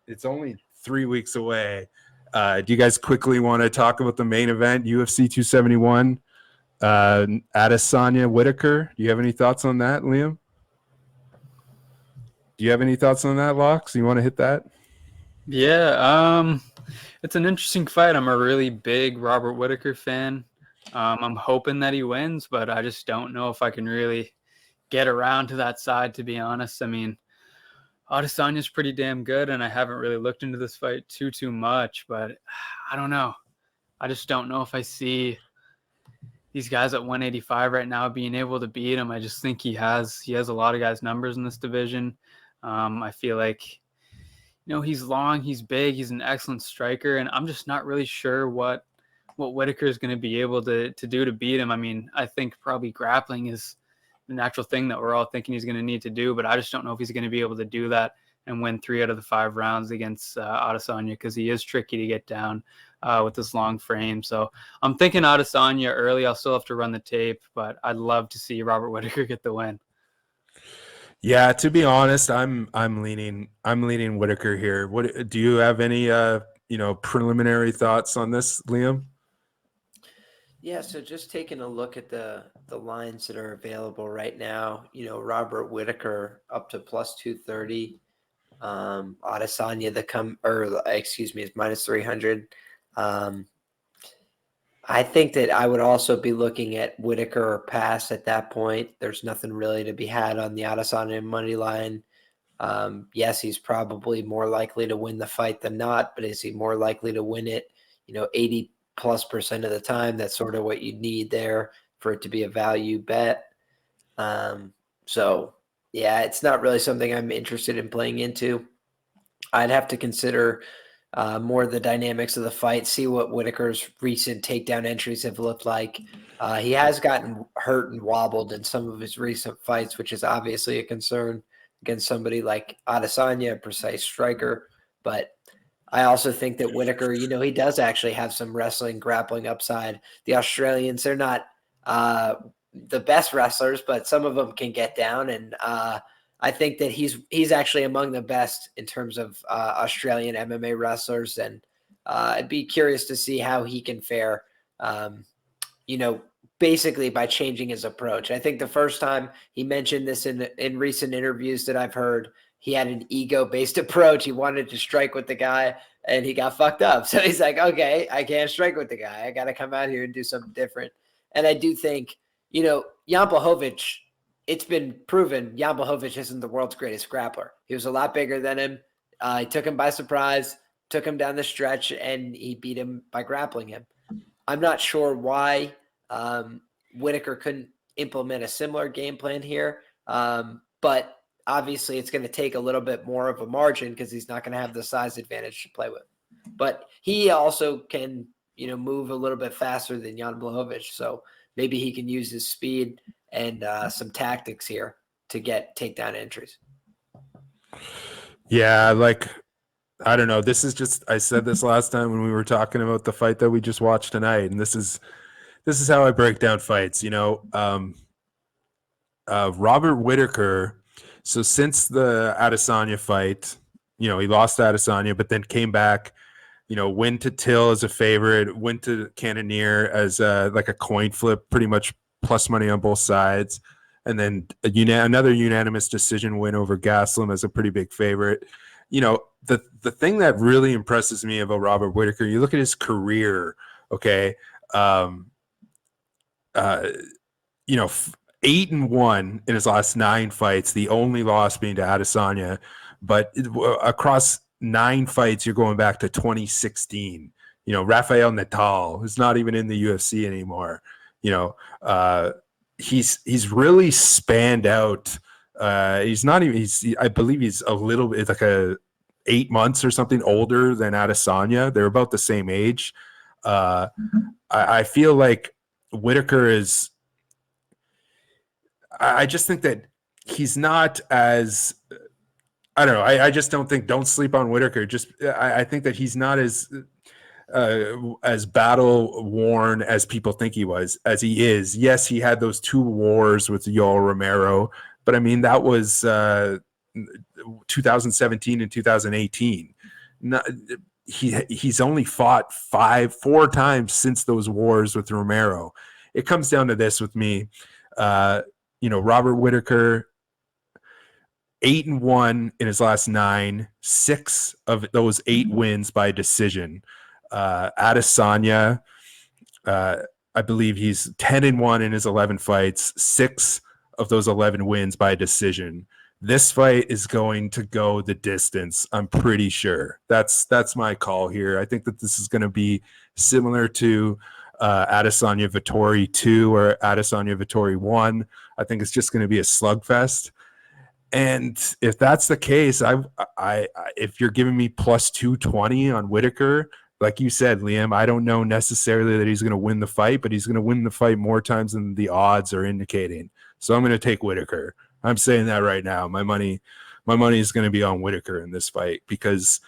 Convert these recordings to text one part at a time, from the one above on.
it's only 3 weeks away. Do you guys quickly want to talk about the main event, UFC 271, Adesanya Whitaker? Do you have any thoughts on that, Liam? Do you have any thoughts on that, Locks? You want to hit that? Yeah, it's an interesting fight. I'm a really big Robert Whitaker fan. I'm hoping that he wins, but I just don't know if I can really get around to that side, to be honest. I mean, Adesanya's pretty damn good, and I haven't really looked into this fight too much, but I don't know. I just don't know if I see these guys at 185 right now being able to beat him. I just think he has a lot of guys' numbers in this division. I feel like, he's long, he's big, he's an excellent striker, and I'm just not really sure what Whitaker is going to be able to do to beat him. I mean, I think probably grappling is the natural thing that we're all thinking he's going to need to do, but I just don't know if he's going to be able to do that and win 3 out of the 5 rounds against Adesanya, because he is tricky to get down with this long frame. So I'm thinking Adesanya early. I'll still have to run the tape, but I'd love to see Robert Whitaker get the win. Yeah, to be honest, I'm leaning Whitaker here. What do you have any preliminary thoughts on this, Liam? Yeah, so just taking a look at the lines that are available right now, Robert Whitaker up to plus 230, Adesanya is minus 300. I think that I would also be looking at Whitaker or pass at that point. There's nothing really to be had on the Adesanya money line. Yes, he's probably more likely to win the fight than not, but is he more likely to win it, 80+% of the time? That's sort of what you need there for it to be a value bet. So, yeah, it's not really something I'm interested in playing into. I'd have to consider more of the dynamics of the fight, see what Whitaker's recent takedown entries have looked like. He has gotten hurt and wobbled in some of his recent fights, which is obviously a concern against somebody like Adesanya, a precise striker. But I also think that Whitaker, he does actually have some wrestling, grappling upside. The Australians, they're not the best wrestlers, but some of them can get down, and I think that he's actually among the best in terms of Australian MMA wrestlers, and I'd be curious to see how he can fare, basically by changing his approach. I think the first time he mentioned this in recent interviews that I've heard, he had an ego-based approach. He wanted to strike with the guy, and he got fucked up. So he's like, okay, I can't strike with the guy. I got to come out here and do something different. And I do think, Jan Blachowicz, it's been proven Jan Blachowicz isn't the world's greatest grappler. He was a lot bigger than him. He took him by surprise, took him down the stretch, and he beat him by grappling him. I'm not sure why Whitaker couldn't implement a similar game plan here, but obviously it's going to take a little bit more of a margin because he's not going to have the size advantage to play with. But he also can, move a little bit faster than Jan Blachowicz, so maybe he can use his speed and some tactics here to get takedown entries. Yeah, I don't know. This is just, I said this last time when we were talking about the fight that we just watched tonight, and this is how I break down fights. Robert Whitaker. So since the Adesanya fight, he lost to Adesanya, but then came back. Went to Till as a favorite, went to Cannonier as like a coin flip, pretty much plus money on both sides, and then another unanimous decision win over Gaslam as a pretty big favorite. The thing that really impresses me about Robert Whitaker, you look at his career, okay, 8-1 in his last 9 fights, the only loss being to Adesanya, but across 9 fights, you're going back to 2016. Rafael Nadal, who's not even in the UFC anymore. He's really spanned out. I believe he's a little bit like 8 months or something older than Adesanya. They're about the same age. I feel like Whitaker is. I just think that he's not as. I don't know. I just don't sleep on Whitaker. I think that he's not as battle worn as people think he was, as he is. Yes, he had those 2 wars with Yoel Romero, but I mean that was 2017 and 2018. not, he's only fought 4 times since those wars with Romero. It comes down to this with me. Robert Whittaker, 8-1 in his last 9, 6 of those 8 wins by decision. Adesanya, I believe he's 10-1 in his 11 fights, 6 of those 11 wins by decision. This fight is going to go the distance, I'm pretty sure. That's my call here. I think that this is going to be similar to Adesanya Vettori 2 or Adesanya Vettori 1. I think it's just going to be a slugfest. And if that's the case, if you're giving me plus 220 on Whittaker, like you said, Liam, I don't know necessarily that he's going to win the fight, but he's going to win the fight more times than the odds are indicating. So I'm going to take Whittaker. I'm saying that right now. My money is going to be on Whittaker in this fight because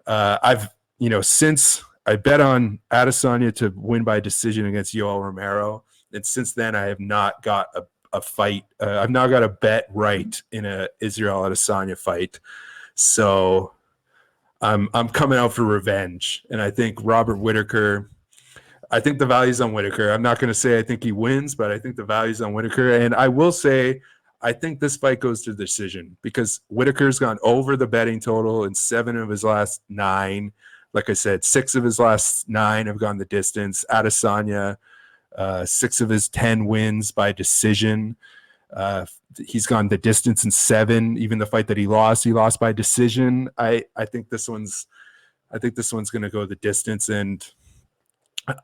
since I bet on Adesanya to win by decision against Yoel Romero, and since then I have not got a fight. I've now got a bet right in a Israel Adesanya fight. So I'm coming out for revenge, and I think Robert Whittaker. I think the value's on Whittaker. I'm not going to say I think he wins, but I think the value's on Whittaker, and I will say I think this fight goes to decision because Whittaker's gone over the betting total in 7 of his last 9. Like I said, 6 of his last 9 have gone the distance. Adesanya, 6 of his 10 wins by decision. He's gone the distance in 7. Even the fight that he lost by decision. I think this one's going to go the distance, and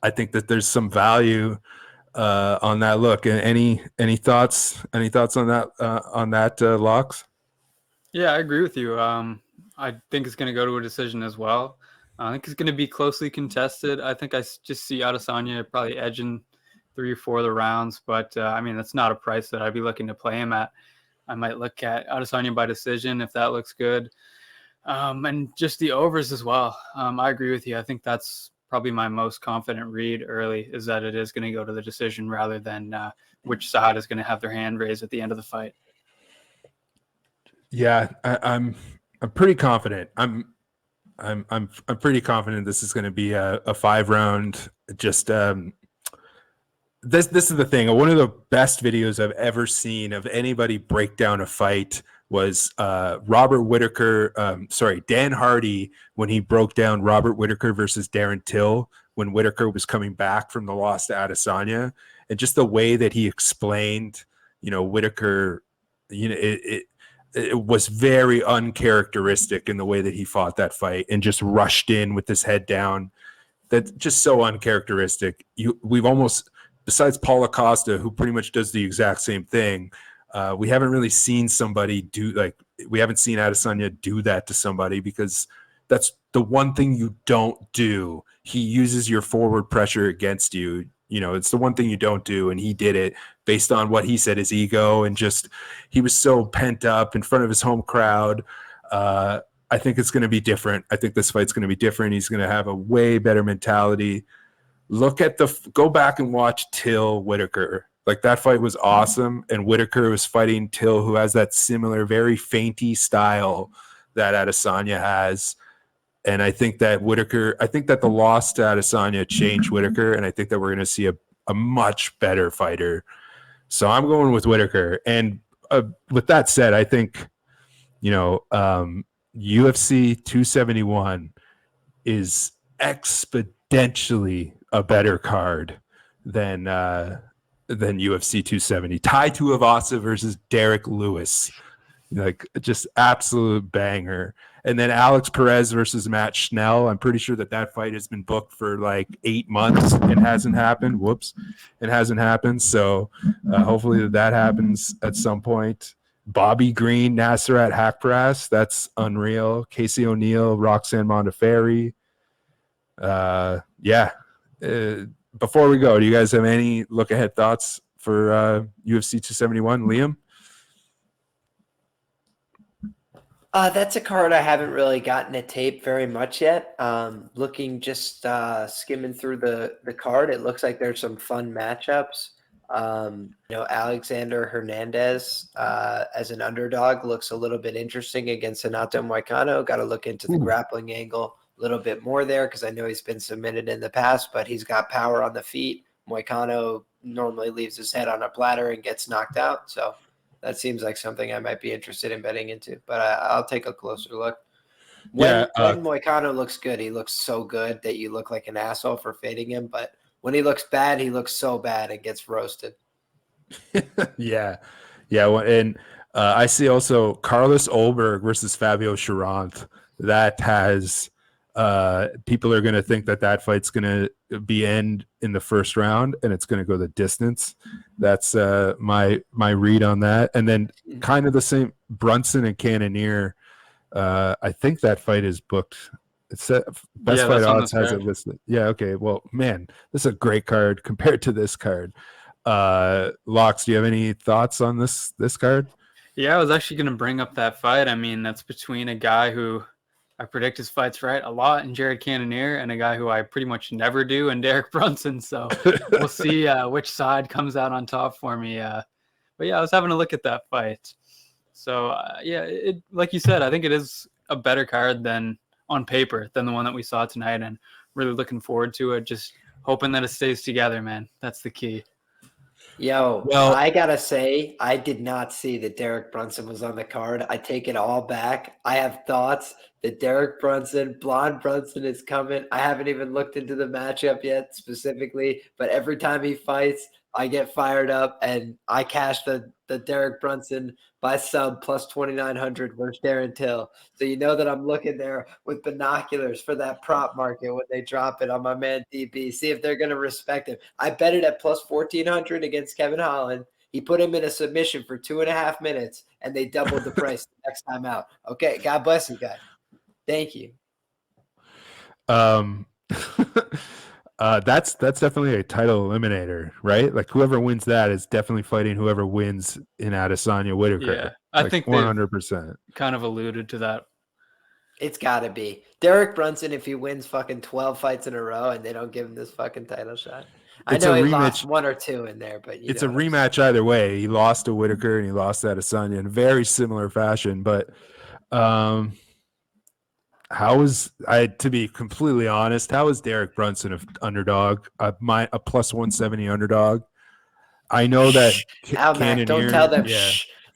I think that there's some value on that look. Any thoughts? Any thoughts on that, Locks? Yeah, I agree with you. I think it's going to go to a decision as well. I think it's going to be closely contested. I think I just see Adesanya probably edging 3 or 4 of the rounds, but that's not a price that I'd be looking to play him at. I might look at Adesanya by decision if that looks good. And just the overs as well. I agree with you. I think that's probably my most confident read early is that it is going to go to the decision rather than which side is going to have their hand raised at the end of the fight. Yeah, I'm pretty confident. I'm pretty confident this is going to be a 5-round. Just this is the thing. One of the best videos I've ever seen of anybody break down a fight was Robert Whittaker. Dan Hardy when he broke down Robert Whittaker versus Darren Till when Whittaker was coming back from the loss to Adesanya, and just the way that he explained, Whittaker, it was very uncharacteristic in the way that he fought that fight and just rushed in with his head down. That's just so uncharacteristic. We've almost, besides Paulo Costa, who pretty much does the exact same thing, we haven't really seen somebody we haven't seen Adesanya do that to somebody because that's the one thing you don't do. He uses your forward pressure against you. It's the one thing you don't do, and he did it based on what he said, his ego, and just he was so pent up in front of his home crowd. I think it's going to be different. I think this fight's going to be different. He's going to have a way better mentality. Go back and watch Till Whittaker. Like, that fight was awesome, and Whittaker was fighting Till, who has that similar, very feinty style that Adesanya has. And I think that the loss to Adesanya changed Whittaker, and I think that we're going to see a much better fighter. So I'm going with Whittaker. And with that said, I think, UFC 271 is exponentially a better card than UFC 270. Tai Tuivasa versus Derek Lewis. Just absolute banger. And then Alex Perez versus Matt Schnell. I'm pretty sure that fight has been booked for 8 months and hasn't happened. It hasn't happened. So hopefully that happens at some point. Bobby Green, Nasrat Haqparast. That's unreal. Casey O'Neill, Roxanne Modafferi. Before we go, do you guys have any look-ahead thoughts for UFC 271? Liam? That's a card I haven't really gotten a tape very much yet. Looking, just skimming through the card, it looks like there's some fun matchups. Alexander Hernandez as an underdog looks a little bit interesting against Renato Moicano. Got to look into the grappling angle a little bit more there because I know he's been submitted in the past, but he's got power on the feet. Moicano normally leaves his head on a platter and gets knocked out. So that seems like something I might be interested in betting into, but I'll take a closer look. When Moicano looks good, he looks so good that you look like an asshole for fading him. But when he looks bad, he looks so bad and gets roasted. Yeah. Well, and I see also Carlos Olberg versus Fabio Cherant. That has people are going to think that fight's going to be end in the first round and it's going to go the distance. That's my read on that. And then kind of the same Brunson and Cannonier. I think that fight is booked. It's Best Fight Odds has it listed. Yeah. Okay. Well, man, this is a great card compared to this card. Locks, do you have any thoughts on this card? Yeah, I was actually going to bring up that fight. I mean, that's between a guy who I predict his fights right a lot in Jared Cannonier and a guy who I pretty much never do in Derek Brunson. So we'll see which side comes out on top for me. But yeah, I was having a look at that fight. So it like you said, I think it is a better card than on paper than the one that we saw tonight, and really looking forward to it. Just hoping that it stays together, man. That's the key. Well, I gotta say, I did not see that Derek Brunson was on the card. I take it all back. I have thoughts that Derek Brunson, Blonde Brunson is coming. I haven't even looked into the matchup yet specifically, but every time he fights, I get fired up and I cash the Derek Brunson by sub plus 2,900 versus Darren Till. So you know that I'm looking there with binoculars for that prop market when they drop it on my man DB. See if they're going to respect him. I bet it at plus 1,400 against Kevin Holland. He put him in a submission for 2.5 minutes and they doubled the price the next time out. Okay. God bless you guys. Thank you. That's definitely a title eliminator, right? Like whoever wins that is definitely fighting whoever wins in Adesanya Whitaker. Yeah, I think 100% kind of alluded to that. It's got to be Derek Brunson if he wins fucking 12 fights in a row and they don't give him this fucking title shot. I know he lost 1 or 2 in there, but it's a rematch either way. He lost to Whitaker and he lost to Adesanya in very similar fashion, but to be completely honest, how is Derek Brunson an underdog? A plus 170 underdog. I know that Mac, don't tell them. Yeah.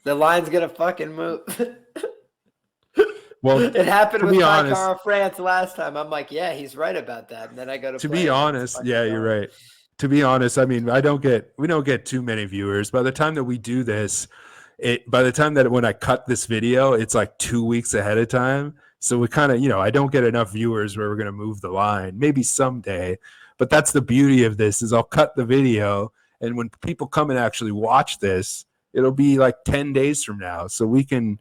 The line's gonna fucking move. Well, it happened with Cara France last time. I'm like, yeah, he's right about that. And then I go to be honest, yeah, you're right. To be honest, I mean, we don't get too many viewers. By the time that we do this, by the time that when I cut this video, it's like 2 weeks ahead of time. So we kind of, I don't get enough viewers where we're going to move the line. Maybe someday. But that's the beauty of this is I'll cut the video. And when people come and actually watch this, it'll be like 10 days from now. So we can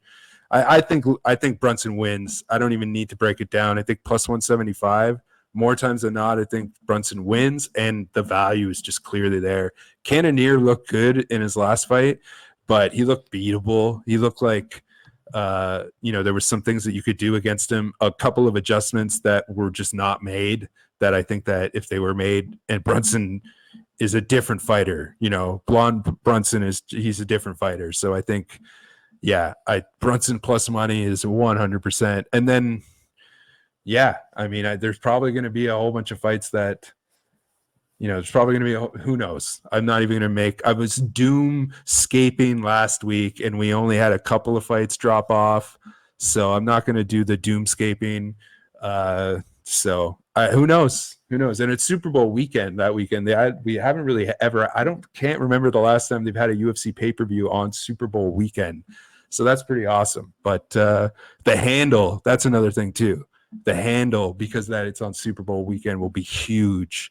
I think Brunson wins. I don't even need to break it down. I think plus 175. More times than not, I think Brunson wins. And the value is just clearly there. Cannonier looked good in his last fight, but he looked beatable. He looked like there were some things that you could do against him, a couple of adjustments that were just not made that I think that if they were made, and Brunson is a different fighter, Blonde Brunson he's a different fighter. So I think, Brunson plus money is 100%. And then, there's probably going to be a whole bunch of fights that, there's probably going to be, who knows? I'm not even going to I was doomscaping last week and we only had a couple of fights drop off. So I'm not going to do the doomscaping. Who knows? And it's Super Bowl weekend that weekend. We haven't really ever, can't remember the last time they've had a UFC pay-per-view on Super Bowl weekend. So that's pretty awesome. But the handle, that's another thing too. The handle, because that it's on Super Bowl weekend, will be huge.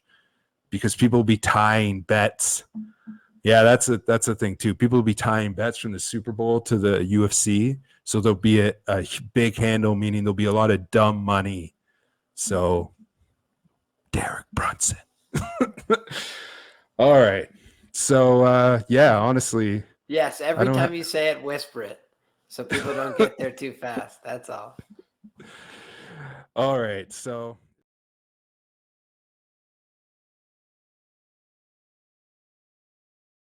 Because people will be tying bets. Yeah, that's a thing too. People will be tying bets from the Super Bowl to the UFC. So there'll be a big handle, meaning there'll be a lot of dumb money. So Derek Brunson. All right. So honestly. Yes, every time you say it, whisper it. So people don't get there too fast. That's all. All right. So